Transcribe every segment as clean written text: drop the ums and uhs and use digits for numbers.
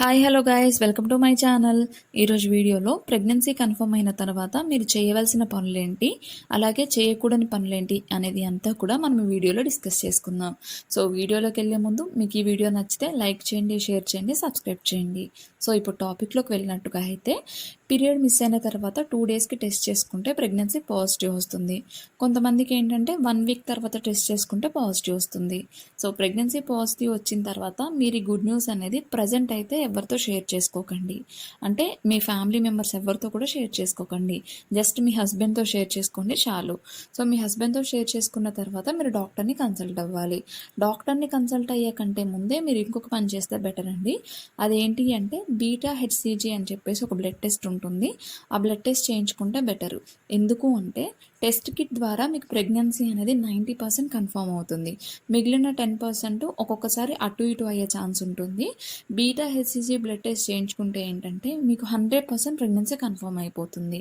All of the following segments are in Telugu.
Hi hello guys, welcome to my channel. ఈరోజు వీడియోలో ప్రెగ్నెన్సీ కన్ఫర్మ్ అయిన తర్వాత మీరు చేయవలసిన పనులేంటి, అలాగే చేయకూడని పనులేంటి అనేది అంతా కూడా మనం వీడియోలో డిస్కస్ చేసుకుందాం. సో వీడియోలోకి వెళ్ళే ముందు మీకు ఈ వీడియో నచ్చితే లైక్ చేయండి, షేర్ చేయండి, సబ్స్క్రైబ్ చేయండి. సో ఇప్పుడు టాపిక్లోకి వెళ్ళినట్టుగా అయితే పీరియడ్ మిస్ అయిన తర్వాత 2 డేస్కి టెస్ట్ చేసుకుంటే ప్రెగ్నెన్సీ పాజిటివ్ వస్తుంది. కొంతమందికి ఏంటంటే 1 వీక్ తర్వాత టెస్ట్ చేసుకుంటే పాజిటివ్ వస్తుంది. సో ప్రెగ్నెన్సీ పాజిటివ్ వచ్చిన తర్వాత మీరు ఈ గుడ్ న్యూస్ అనేది ప్రజెంట్ అయితే ఎవరితో షేర్ చేసుకోకండి. అంటే మీ ఫ్యామిలీ మెంబర్స్ ఎవరితో కూడా షేర్ చేసుకోకండి. జస్ట్ మీ హస్బెండ్తో షేర్ చేసుకోండి చాలు. సో మీ హస్బెండ్తో షేర్ చేసుకున్న తర్వాత మీరు డాక్టర్ని కన్సల్ట్ అవ్వాలి. డాక్టర్ని కన్సల్ట్ అయ్యే కంటే ముందే మీరు ఇంకొక పని చేస్తే బెటర్ అండి. అదేంటి అంటే బీటా హెచ్సిజీ అని చెప్పేసి ఒక బ్లడ్ టెస్ట్ ఉంటుంది. ఆ బ్లడ్ టెస్ట్ చేయించుకుంటే బెటరు. ఎందుకు అంటే టెస్ట్ కిట్ ద్వారా మీకు ప్రెగ్నెన్సీ అనేది 90% కన్ఫర్మ్ అవుతుంది. మిగిలిన 10% ఒక్కొక్కసారి అటు ఇటు అయ్యే ఛాన్స్ ఉంటుంది. బీటా హెచ్సిజీ బ్లడ్ టెస్ట్ చేయించుకుంటే ఏంటంటే మీకు 100% ప్రెగ్నెన్సీ కన్ఫర్మ్ అయిపోతుంది.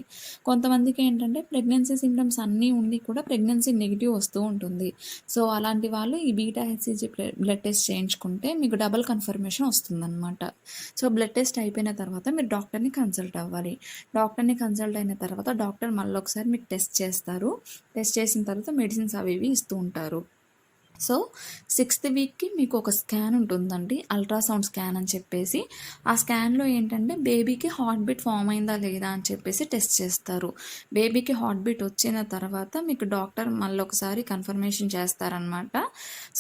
కొంతమందికి ఏంటంటే ప్రెగ్నెన్సీ సింటమ్స్ అన్నీ ఉండి కూడా ప్రెగ్నెన్సీ నెగిటివ్ వస్తూ ఉంటుంది. సో అలాంటి వాళ్ళు ఈ బీటా హెచ్సిజీ బ్లడ్ టెస్ట్ చేయించుకుంటే మీకు డబల్ కన్ఫర్మేషన్ వస్తుందన్నమాట. సో బ్లడ్ టెస్ట్ అయిపోయిన తర్వాత మీరు డాక్టర్ని కన్సల్ట్ అవ్వాలి. డాక్టర్ని కన్సల్ట్ అయిన తర్వాత డాక్టర్ మళ్ళీ ఒకసారి మీకు టెస్ట్ చేస్తారు. టెస్ట్ చేసిన తర్వాత మెడిసిన్స్ అవి ఇవి ఇస్తూ ఉంటారు. సో 6th వీక్కి మీకు ఒక స్కాన్ ఉంటుందండి, అల్ట్రాసౌండ్ స్కాన్ అని చెప్పేసి. ఆ స్కాన్లో ఏంటంటే బేబీకి హార్ట్ బీట్ ఫామ్ అయిందా లేదా అని చెప్పేసి టెస్ట్ చేస్తారు. బేబీకి హార్ట్ బీట్ వచ్చిన తర్వాత మీకు డాక్టర్ మళ్ళీ ఒకసారి కన్ఫర్మేషన్ చేస్తారనమాట.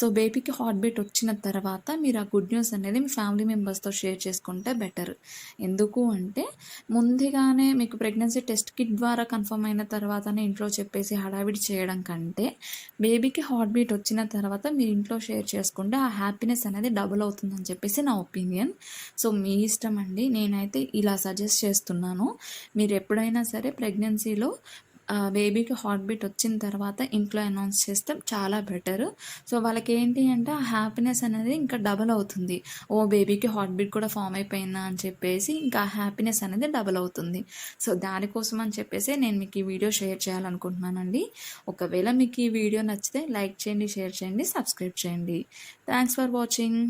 సో బేబీకి హార్ట్ బీట్ వచ్చిన తర్వాత మీరు ఆ గుడ్ న్యూస్ అనేది మీ ఫ్యామిలీ మెంబర్స్తో షేర్ చేసుకుంటే బెటర్. ఎందుకు అంటే ముందుగానే మీకు ప్రెగ్నెన్సీ టెస్ట్ కిట్ ద్వారా కన్ఫర్మ్ అయిన తర్వాతనే ఇంట్లో చెప్పేసి హడావిడి చేయడం కంటే బేబీకి హార్ట్ బీట్ వచ్చిన తర్వాత మీరు ఇంట్లో షేర్ చేసుకుంటే ఆ హ్యాపీనెస్ అనేది డబుల్ అవుతుందని చెప్పేసి నా ఒపీనియన్. సో మీ ఇష్టం అండి. నేనైతే ఇలా సజెస్ట్ చేస్తున్నాను. మీరు ఎప్పుడైనా సరే ప్రెగ్నెన్సీలో బేబీకి హార్ట్ బీట్ వచ్చిన తర్వాత ఇంట్లో అనౌన్స్ చేస్తే చాలా బెటర్. సో వాళ్ళకి ఏంటి అంటే ఆ హ్యాపీనెస్ అనేది ఇంకా డబల్ అవుతుంది. ఓ బేబీకి హార్ట్ బీట్ కూడా ఫామ్ అయిపోయిందా అని చెప్పేసి ఇంకా హ్యాపీనెస్ అనేది డబల్ అవుతుంది. సో దానికోసం అని చెప్పేసి నేను మీకు ఈ వీడియో షేర్ చేయాలనుకుంటున్నానండి. ఒకవేళ మీకు ఈ వీడియో నచ్చితే లైక్ చేయండి, షేర్ చేయండి, సబ్స్క్రైబ్ చేయండి. Thanks for watching.